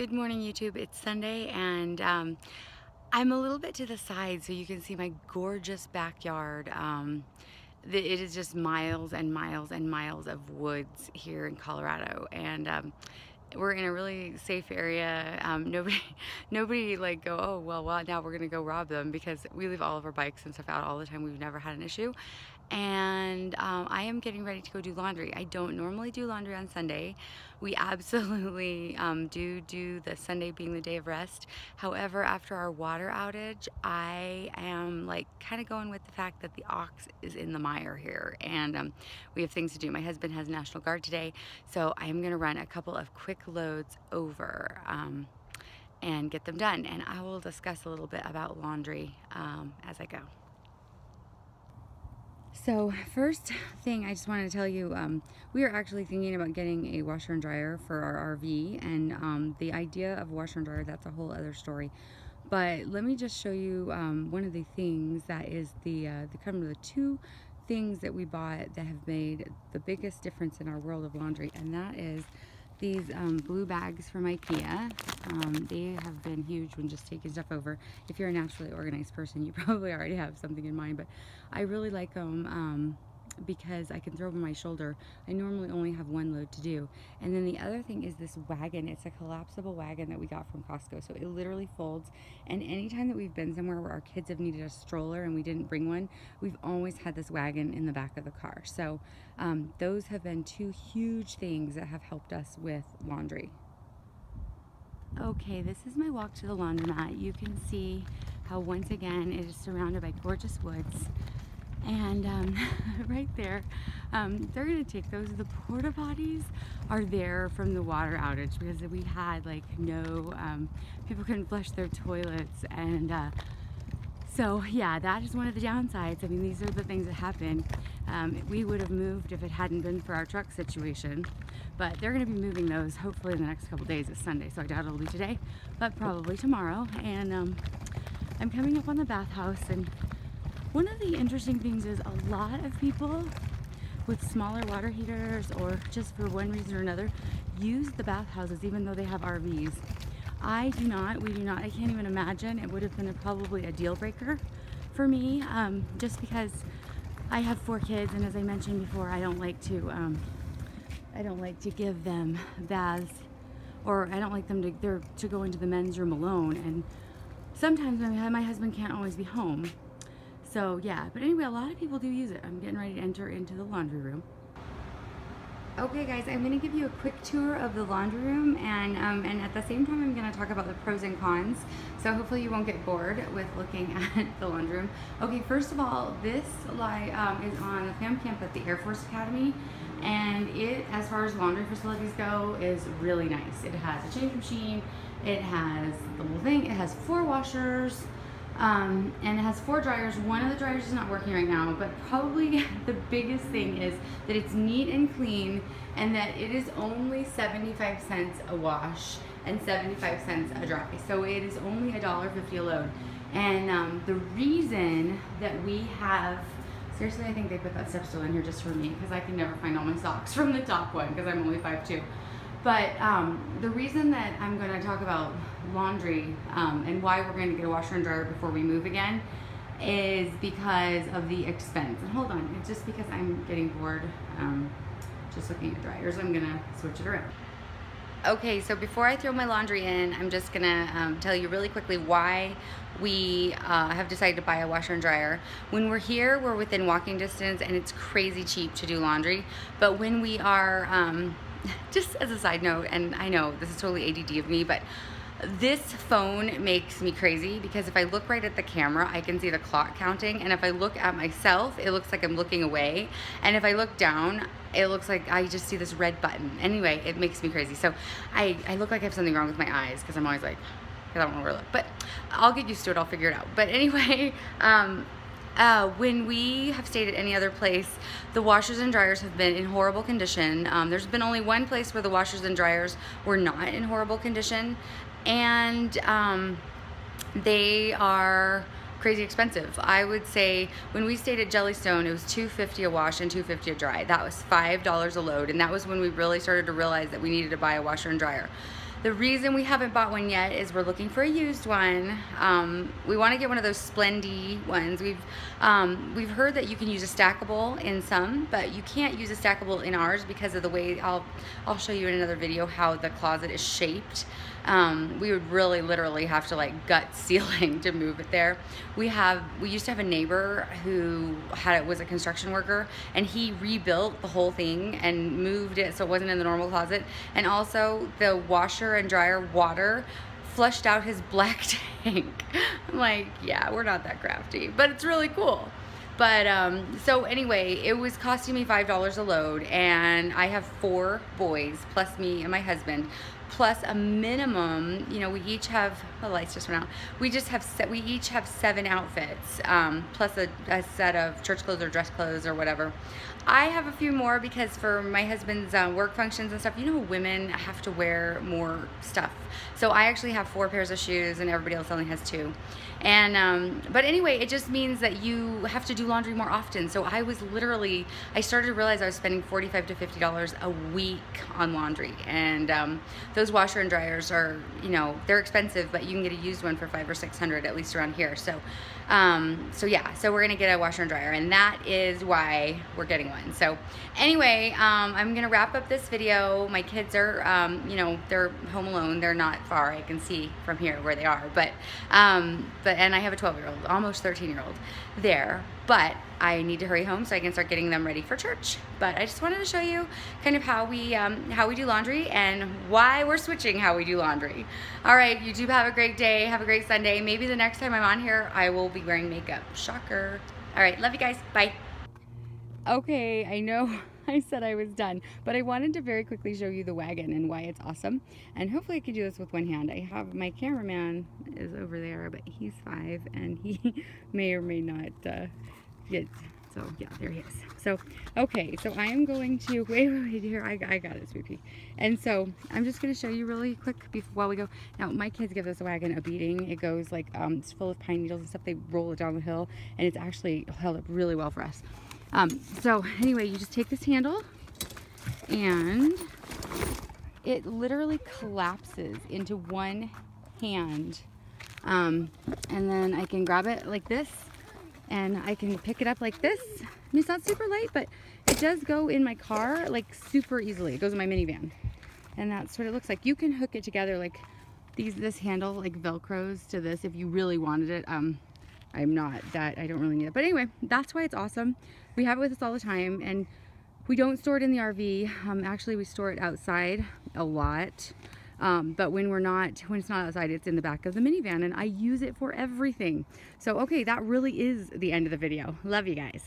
Good morning, YouTube. It's Sunday, and I'm a little bit to the side so you can see my gorgeous backyard. It is just miles and miles and miles of woods here in Colorado, and we're in a really safe area. Nobody like go, oh well, now we're gonna go rob them, because we leave all of our bikes and stuff out all the time. We've never had an issue. And I am getting ready to go do laundry. I don't normally do laundry on Sunday. We absolutely do the Sunday being the day of rest. However, after our water outage, I am like kind of going with the fact that the ox is in the mire here, and we have things to do. My husband has National Guard today, so I am gonna run a couple of quick loads over and get them done, and I will discuss a little bit about laundry as I go. So first thing I just wanted to tell you, we are actually thinking about getting a washer and dryer for our RV, and the idea of washer and dryer, that's a whole other story. But let me just show you one of the things that is the kind of the two things that we bought that have made the biggest difference in our world of laundry, and that is these blue bags from Ikea. They have been huge when just taking stuff over. If you're a naturally organized person, you probably already have something in mind, but I really like them because I can throw them on my shoulder. I normally only have one load to do. And then the other thing is this wagon. It's a collapsible wagon that we got from Costco. So it literally folds, and anytime that we've been somewhere where our kids have needed a stroller and we didn't bring one, we've always had this wagon in the back of the car. So those have been two huge things that have helped us with laundry. Okay, this is my walk to the laundromat. You can see how once again it is surrounded by gorgeous woods. And right there, they're gonna take those. The porta potties are there from the water outage because we had like no, people couldn't flush their toilets, and so yeah, that is one of the downsides. I mean, these are the things that happen. We would have moved if it hadn't been for our truck situation, but they're gonna be moving those hopefully in the next couple days. It's Sunday, so I doubt it'll be today, but probably tomorrow. And I'm coming up on the bathhouse, and one of the interesting things is a lot of people with smaller water heaters, or just for one reason or another, use the bathhouses even though they have RVs. I do not, we do not. I can't even imagine. It would have been probably a deal breaker for me, just because I have 4 kids, and as I mentioned before, I don't like to give them baths, or I don't like them to go into the men's room alone, and sometimes my husband can't always be home. So yeah, but anyway, a lot of people do use it. I'm getting ready to enter into the laundry room. Okay guys, I'm gonna give you a quick tour of the laundry room, and at the same time I'm gonna talk about the pros and cons. So hopefully you won't get bored with looking at the laundry room. Okay, first of all, this is on the fam camp at the Air Force Academy, and it, as far as laundry facilities go, is really nice. It has a change machine, it has the whole thing, it has 4 washers, and it has 4 dryers. One of the dryers is not working right now, but probably the biggest thing is that it's neat and clean, and that it is only 75 cents a wash and 75 cents a dry. So it is only $1.50 a load. And the reason that we have, seriously, I think they put that step stool in here just for me, because I can never find all my socks from the top one because I'm only 5'2". But the reason that I'm going to talk about laundry and why we're going to get a washer and dryer before we move again is because of the expense. And hold on, it's just because I'm getting bored just looking at dryers. I'm going to switch it around. Okay, so before I throw my laundry in, I'm just going to tell you really quickly why we have decided to buy a washer and dryer. When we're here, we're within walking distance, and it's crazy cheap to do laundry. But when we are just as a side note, and I know this is totally ADD of me, but this phone makes me crazy, because if I look right at the camera, I can see the clock counting, and if I look at myself, it looks like I'm looking away, and if I look down, it looks like I just see this red button. Anyway, it makes me crazy. So I look like I have something wrong with my eyes, because I'm always like, I don't know where to look, but I'll get used to it, I'll figure it out. But anyway, when we have stayed at any other place, the washers and dryers have been in horrible condition. There's been only one place where the washers and dryers were not in horrible condition, and they are crazy expensive. I would say when we stayed at Jellystone, it was $2.50 a wash and $2.50 a dry. That was $5 a load, and that was when we really started to realize that we needed to buy a washer and dryer. The reason we haven't bought one yet is we're looking for a used one. We want to get one of those Splendy ones. We've heard that you can use a stackable in some, but you can't use a stackable in ours because of the way, I'll show you in another video how the closet is shaped. We would really literally have to like gut ceiling to move it there. We used to have a neighbor who was a construction worker, and he rebuilt the whole thing and moved it so it wasn't in the normal closet. And also the washer and dryer water flushed out his black tank. I'm like, yeah, we're not that crafty, but it's really cool. But so anyway, it was costing me $5 a load, and I have 4 boys plus me and my husband, plus a minimum, you know, we each have, the lights just went out, we each have 7 outfits, plus a set of church clothes or dress clothes or whatever. I have a few more because for my husband's work functions and stuff, you know, women have to wear more stuff. So I actually have 4 pairs of shoes and everybody else only has 2. And, but anyway, it just means that you have to do laundry more often. So I started to realize I was spending $45 to $50 a week on laundry. And those washer and dryers are, you know, they're expensive, but you can get a used one for $500 or $600 at least around here. So, yeah, so we're gonna get a washer and dryer, and that is why we're getting one. So anyway, I'm gonna wrap up this video. My kids are, you know, they're home alone. They're not far. I can see from here where they are, and I have a 12-year-old, almost 13-year-old there, but I need to hurry home so I can start getting them ready for church. But I just wanted to show you kind of how we do laundry and why we're switching how we do laundry. All right, YouTube, have a great day. Have a great Sunday. Maybe the next time I'm on here, I will be wearing makeup. Shocker. All right, love you guys. Bye. Okay, I know I said I was done, but I wanted to very quickly show you the Wagon and why it's awesome. And hopefully I can do this with one hand. I have my cameraman is over there, but he's 5 and he may or may not get, so yeah, there he is. So, okay, so I am going to, wait here, I got it, sweet pea. And so I'm just going to show you really quick while we go. Now, my kids give this Wagon a beating. It goes like, it's full of pine needles and stuff. They roll it down the hill, and it's actually held up really well for us. So anyway, you just take this handle and it literally collapses into one hand. And then I can grab it like this and I can pick it up like this. I mean, it's not super light, but it does go in my car like super easily. It goes in my minivan. And that's what it looks like. You can hook it together like this handle like Velcros to this if you really wanted it. I'm not that, I don't really need it. But anyway, that's why it's awesome. We have it with us all the time, and we don't store it in the RV. Actually, we store it outside a lot. But when it's not outside, it's in the back of the minivan, and I use it for everything. So, okay, that really is the end of the video. Love you guys.